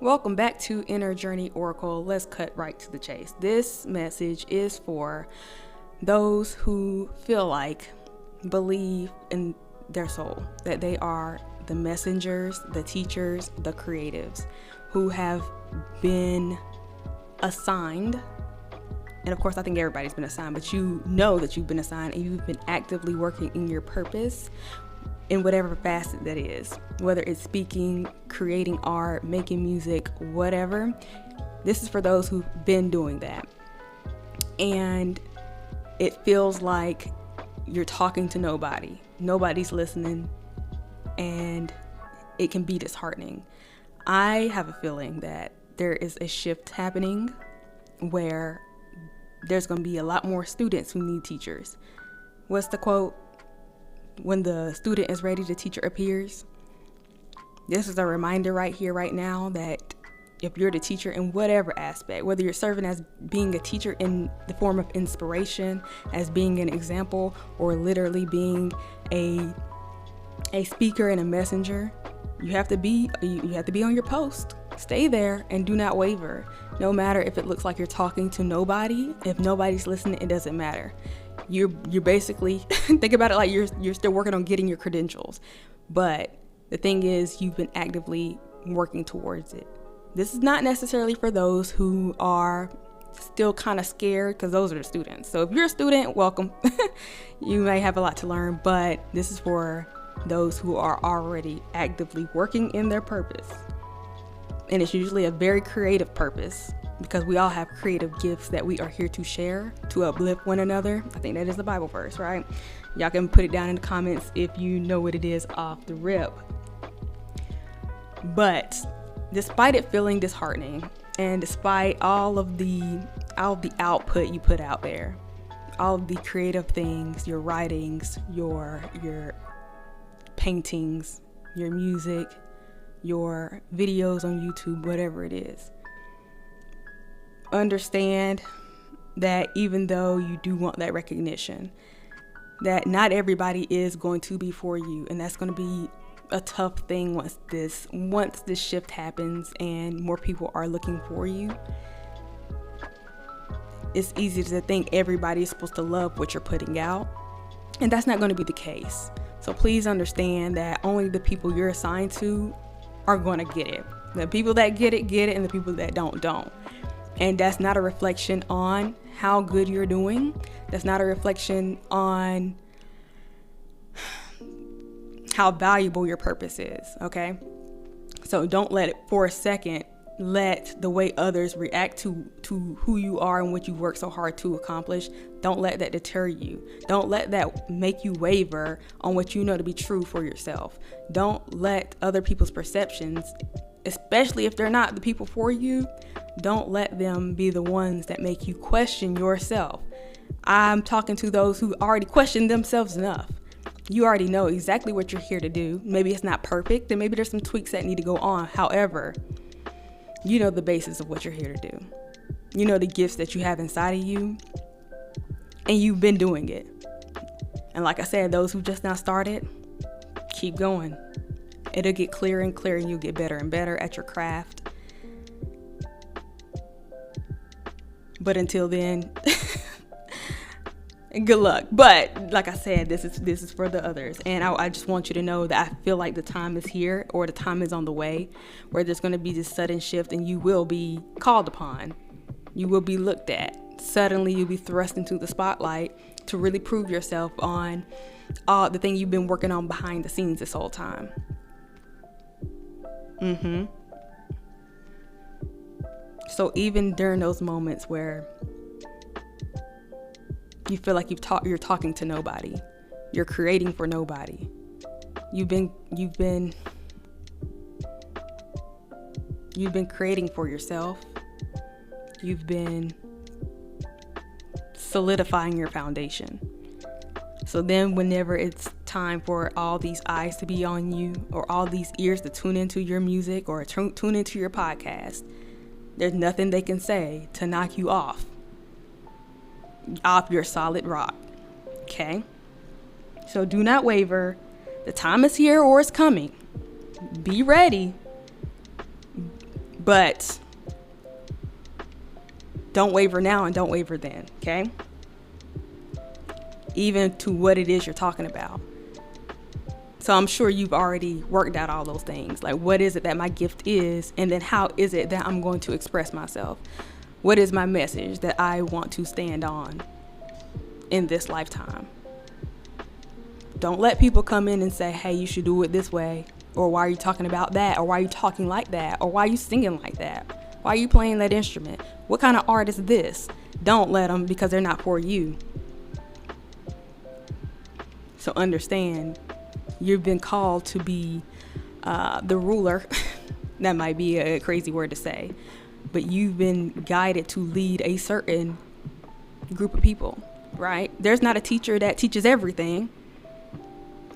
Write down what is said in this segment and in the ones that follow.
Welcome back to Inner Journey Oracle. Let's cut right to the chase. This message is for those who feel like, believe in their soul, that they are the messengers, the teachers, the creatives who have been assigned. And of course, I think everybody's been assigned, but you know that you've been assigned and you've been actively working in your purpose in whatever facet that is, whether it's speaking, creating art, making music, whatever. This is for those who've been doing that. And it feels like you're talking to nobody. Nobody's listening, and it can be disheartening. I have a feeling that there is a shift happening where there's going to be a lot more students who need teachers. What's the quote? When the student is ready, the teacher appears. This is a reminder right here, right now, that if you're the teacher in whatever aspect, whether you're serving as being a teacher in the form of inspiration, as being an example, or literally being a speaker and a messenger, you have to be on your post. Stay there and do not waver. No matter if it looks like you're talking to nobody, if nobody's listening, it doesn't matter. You're basically, think about it like you're still working on getting your credentials. But the thing is, you've been actively working towards it. This is not necessarily for those who are still kind of scared, because those are the students. So if you're a student, welcome. You may have a lot to learn, but this is for those who are already actively working in their purpose. And it's usually a very creative purpose, because we all have creative gifts that we are here to share, to uplift one another. I think that is the Bible verse, right? Y'all can put it down in the comments if you know what it is off the rip. But despite it feeling disheartening, and despite all of the output you put out there, all of the creative things, your writings, your paintings, your music, your videos on YouTube, whatever it is, understand that even though you do want that recognition, that not everybody is going to be for you, and that's going to be a tough thing once this shift happens and more people are looking for you. It's easy to think everybody is supposed to love what you're putting out, and that's not going to be the case. So please understand that only the people you're assigned to are going to get it. The people that get it, and the people that don't. And that's not a reflection on how good you're doing. That's not a reflection on how valuable your purpose is, okay? So don't let it for a second, let the way others react to who you are and what you work so hard to accomplish, don't let that deter you. Don't let that make you waver on what you know to be true for yourself. Don't let other people's perceptions, especially if they're not the people for you, don't let them be the ones that make you question yourself. I'm talking to those who already question themselves enough. You already know exactly what you're here to do. Maybe it's not perfect, and maybe there's some tweaks that need to go on. However, you know the basis of what you're here to do. You know the gifts that you have inside of you, and you've been doing it. And like I said, those who just now started, keep going. It'll get clearer and clearer, and you'll get better and better at your craft. But until then, good luck. But like I said, this is for the others. And I just want you to know that I feel like the time is here, or the time is on the way, where there's going to be this sudden shift and you will be called upon. You will be looked at. Suddenly you'll be thrust into the spotlight to really prove yourself on all the thing you've been working on behind the scenes this whole time. So even during those moments where you feel like you're talking to nobody, you're creating for nobody, you've been creating for yourself, you've been solidifying your foundation. So then whenever it's time for all these eyes to be on you, or all these ears to tune into your music or tune into your podcast, there's nothing they can say to knock you off your solid rock. Okay? So do not waver. The time is here, or it's coming. Be ready. But don't waver now and don't waver then, okay? Even to what it is you're talking about. So I'm sure you've already worked out all those things. Like, what is it that my gift is? And then how is it that I'm going to express myself? What is my message that I want to stand on in this lifetime? Don't let people come in and say, hey, you should do it this way. Or why are you talking about that? Or why are you talking like that? Or why are you singing like that? Why are you playing that instrument? What kind of art is this? Don't let them, because they're not for you. So understand, you've been called to be the ruler. That might be a crazy word to say, but you've been guided to lead a certain group of people, right? There's not a teacher that teaches everything.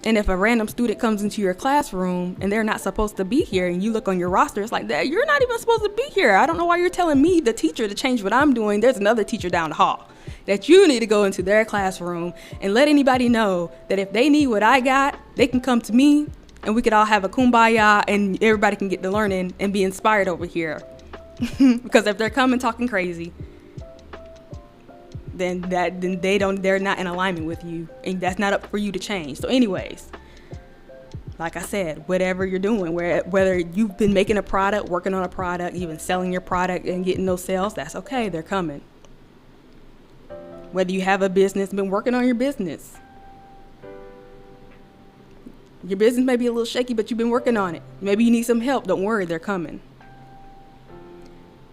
And if a random student comes into your classroom and they're not supposed to be here, and you look on your roster, it's like, that you're not even supposed to be here. I don't know why you're telling me, the teacher, to change what I'm doing. There's another teacher down the hall that you need to go into their classroom and let anybody know that if they need what I got, they can come to me and we could all have a kumbaya and everybody can get to learning and be inspired over here. Because if they're coming talking crazy, then they're not in alignment with you, and that's not up for you to change. So anyways, like I said, whatever you're doing, whether you've been making a product, working on a product, even selling your product and getting those sales, that's okay. They're coming. Whether you have a business, been working on your business. Your business may be a little shaky, but you've been working on it. Maybe you need some help. Don't worry, they're coming.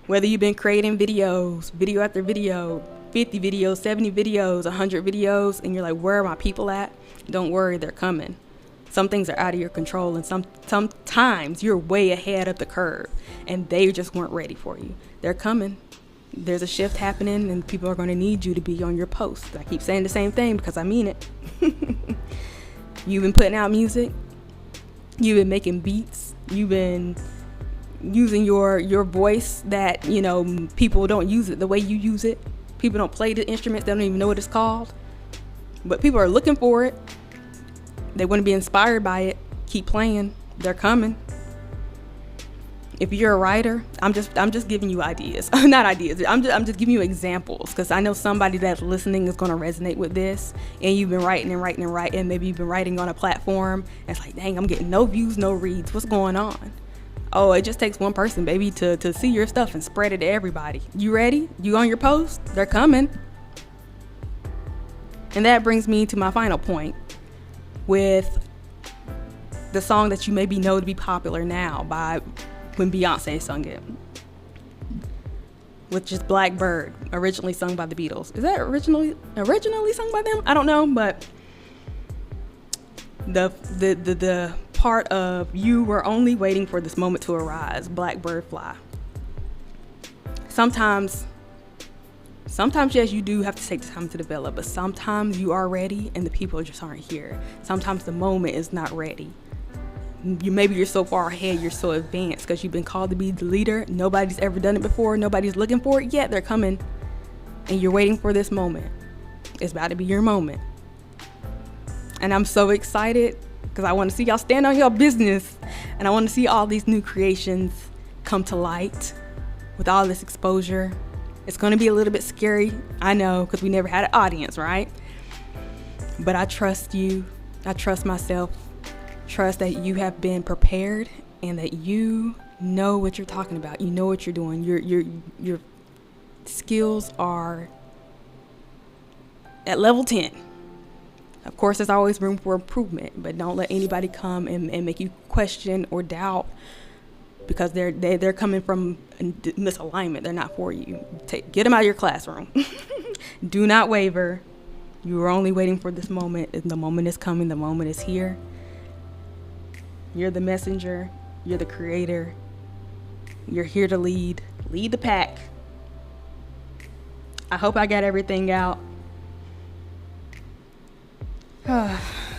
Whether you've been creating videos, video after video, 50 videos, 70 videos, 100 videos, and you're like, where are my people at? Don't worry, they're coming. Some things are out of your control, and sometimes you're way ahead of the curve, and they just weren't ready for you. They're coming. There's a shift happening, and people are going to need you to be on your post. I keep saying the same thing because I mean it. You've been putting out music. You've been making beats. You've been using your voice that, people don't use it the way you use it. People don't play the instruments. They don't even know what it's called. But people are looking for it. They want to be inspired by it. Keep playing. They're coming. If you're a writer, I'm just giving you ideas. Not ideas. I'm just giving you examples, because I know somebody that's listening is going to resonate with this. And you've been writing and writing and writing. Maybe you've been writing on a platform. And it's like, dang, I'm getting no views, no reads. What's going on? Oh, it just takes one person, baby, to see your stuff and spread it to everybody. You ready? You on your post? They're coming. And that brings me to my final point with the song that you maybe know to be popular now by when Beyonce sung it, which is Blackbird, originally sung by the Beatles. Is that originally sung by them? I don't know, but the part of "you were only waiting for this moment to arise," Blackbird fly. Sometimes yes, you do have to take the time to develop, but sometimes you are ready and the people just aren't here. Sometimes the moment is not ready. Maybe you're so far ahead, you're so advanced because you've been called to be the leader. Nobody's ever done it before. Nobody's looking for it yet. They're coming, and you're waiting for this moment. It's about to be your moment. And I'm so excited because I want to see y'all stand on your business, and I want to see all these new creations come to light with all this exposure. It's going to be a little bit scary, I know, because we never had an audience, right? But I trust you. I trust myself. Trust that you have been prepared and that you know what you're talking about. You know what you're doing. Your skills are at level 10. Of course, there's always room for improvement, but don't let anybody come and make you question or doubt, because they're coming from misalignment. They're not for you. Get them out of your classroom. Do not waver. You are only waiting for this moment. The moment is coming. The moment is here. You're the messenger. You're the creator. You're here to lead the pack. I hope I got everything out.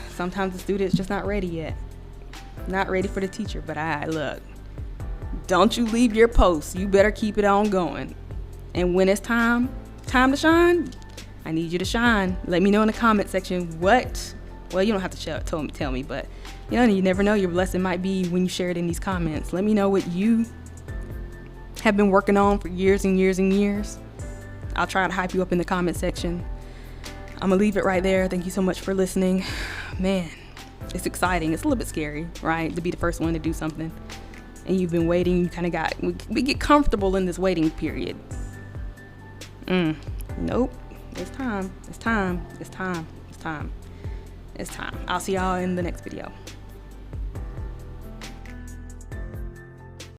Sometimes the student's just not ready yet. Not ready for the teacher, but look, don't you leave your post. You better keep it on going. And when it's time to shine, I need you to shine. Let me know in the comment section what. Well, you don't have to tell me, but you never know. Your blessing might be when you share it in these comments. Let me know what you have been working on for years and years and years. I'll try to hype you up in the comment section. I'm gonna leave it right there. Thank you so much for listening. Man, it's exciting. It's a little bit scary, right? To be the first one to do something. And you've been waiting, you kind of we get comfortable in this waiting period. Nope. It's time. It's time. It's time. It's time. It's time. I'll see y'all in the next video.